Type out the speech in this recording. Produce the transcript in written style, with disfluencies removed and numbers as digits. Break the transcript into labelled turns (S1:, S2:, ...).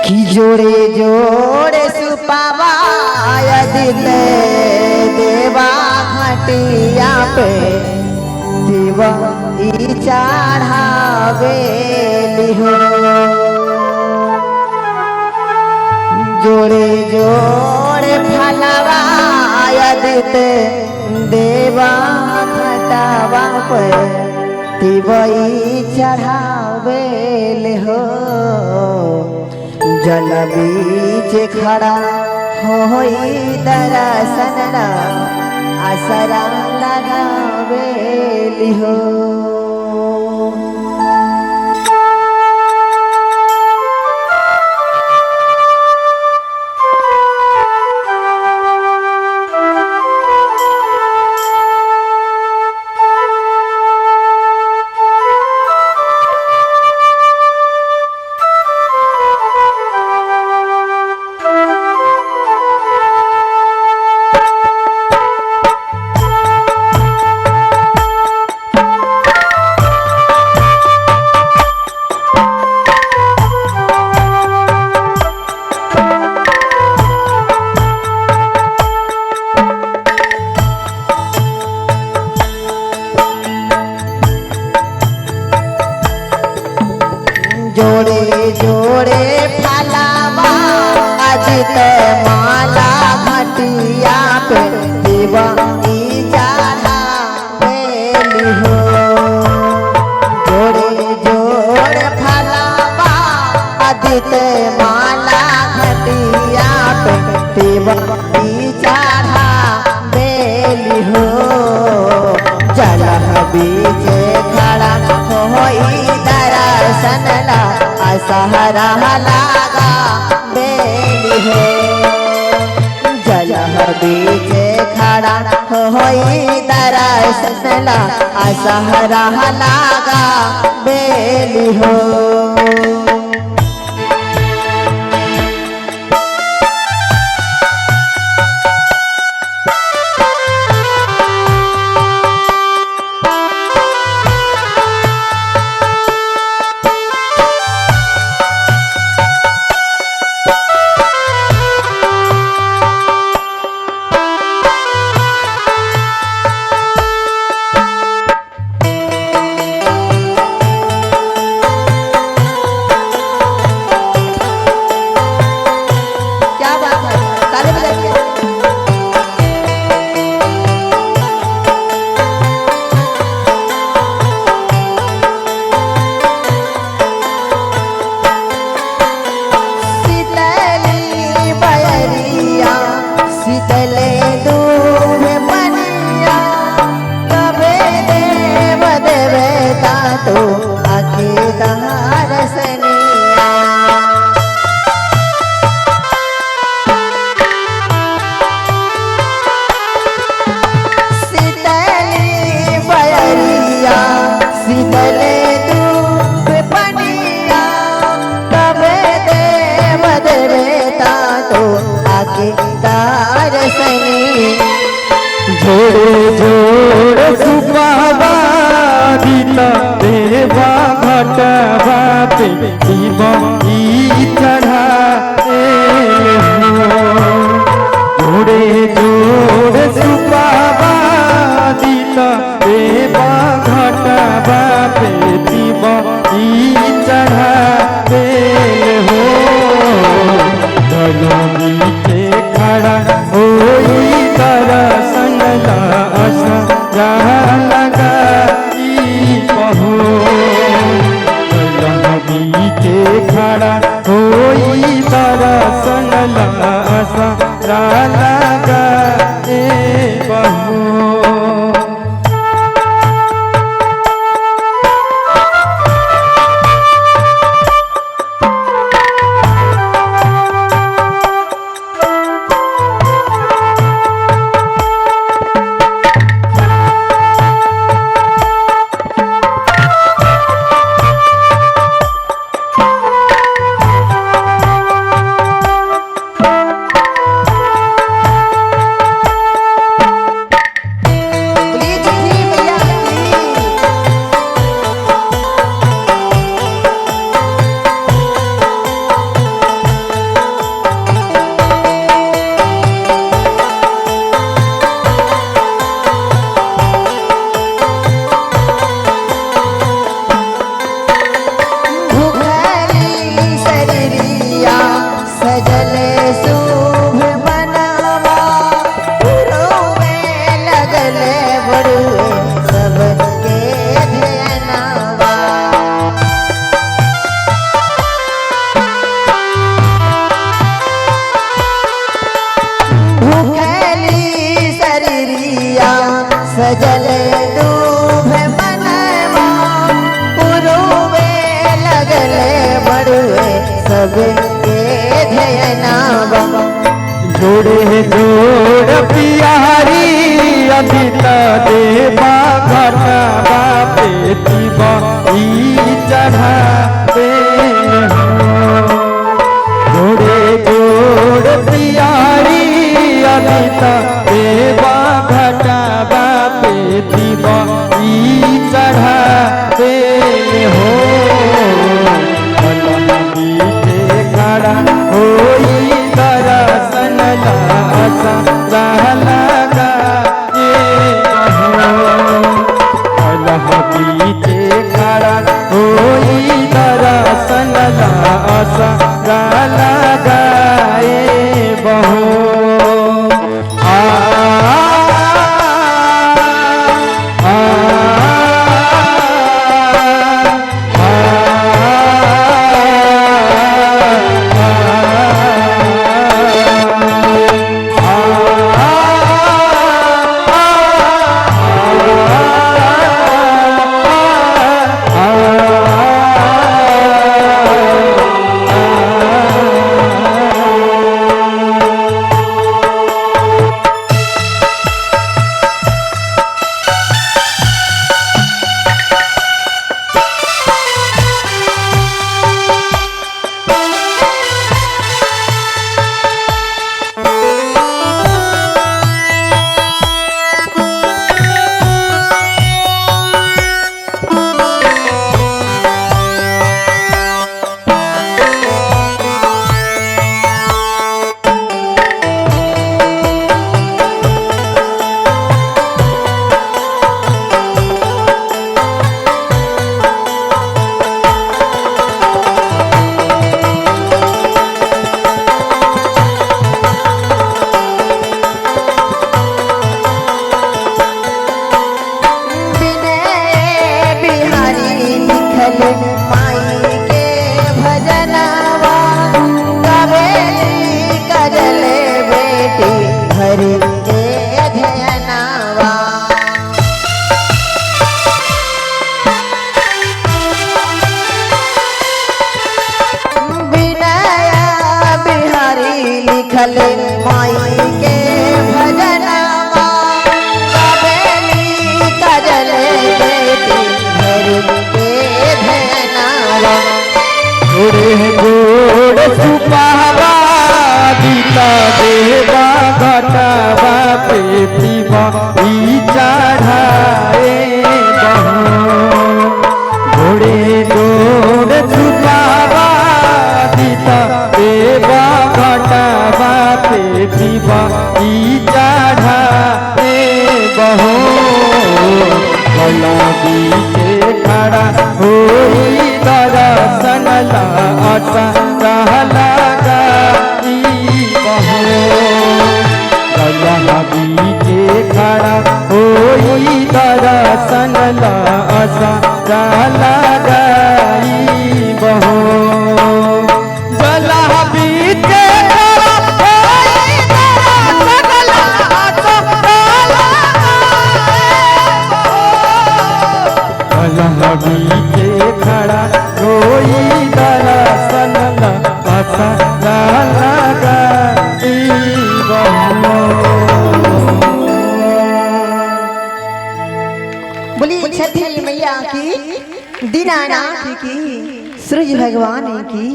S1: कि जोड़े जोड़े सुपावा दिले देवा घटिया पे देवा चढ़ावे लिहो। जोड़े जोड़े फलवा दिते देवा घटावा पे देवई चढ़ावे लिहो। जल बीच खड़ा होई दर्शन आसरा लगावे लिहो। जोड़े जोड़े फलावा अजित माला घटिया पे देवा चढ़ावे लिहो। जोड़े जोड़े फलावा अजित माला घटिया पे देवा चढ़ावे लिहो। जल बीच खड़ा होई दर्शन असहरा लागा बेली हो। जल बीच खड़ा होई दर्शन असहरा लागा बेली हो। तो आके दरसनिया शीतली बयरिया शीतले दूध पनिया कबे देव देवता तो आके दरसनिया।
S2: जोड़े जोड़े सुपावा दिता देवा घटवा पे देवा चढ़ावे हो। जोड़े जोड़े सुपावा दिता देवा घटवा पे देवा चढ़ावे हो। गगनी के खड़ा होई दर्शन असरा लगाई बहो। बीते खड़ा होई दर्शन असरा लगाई बहो।
S1: सबके ध्यानावा
S2: जोड़े जोड़ पियारी अभी देवा घटा बापे ई चढ़ा दे जोड़े जोड़ पियारी अभी देवा घटा बापे ई चढ़ा दे हो खड़ा होई दर्शन लासा लगा अल्लाह बीचे खड़ा होई दर्शन लासा लगाए बहो
S1: लिखल माई के भजनवा कबेली कजल बेटी घर के धनवा
S2: जोड़े जोड़ सुपावा गीता देवा घटावा पेतीवा ई चढ़ाए बहो जोड़े जोड़ सुपावा गीता देवा घटावा पेतीवा ई चढ़ाए बहो भला बीचे खड़ा होई दर्शन लासा लगा बहो भला बीचे खड़ा होई दर्शन लासा लगा बहो जला बीचे बीचे खड़ा कोई दर्शन लासा लगा
S1: बोली छठी मैया की दीनानाथ की सूरज भगवान की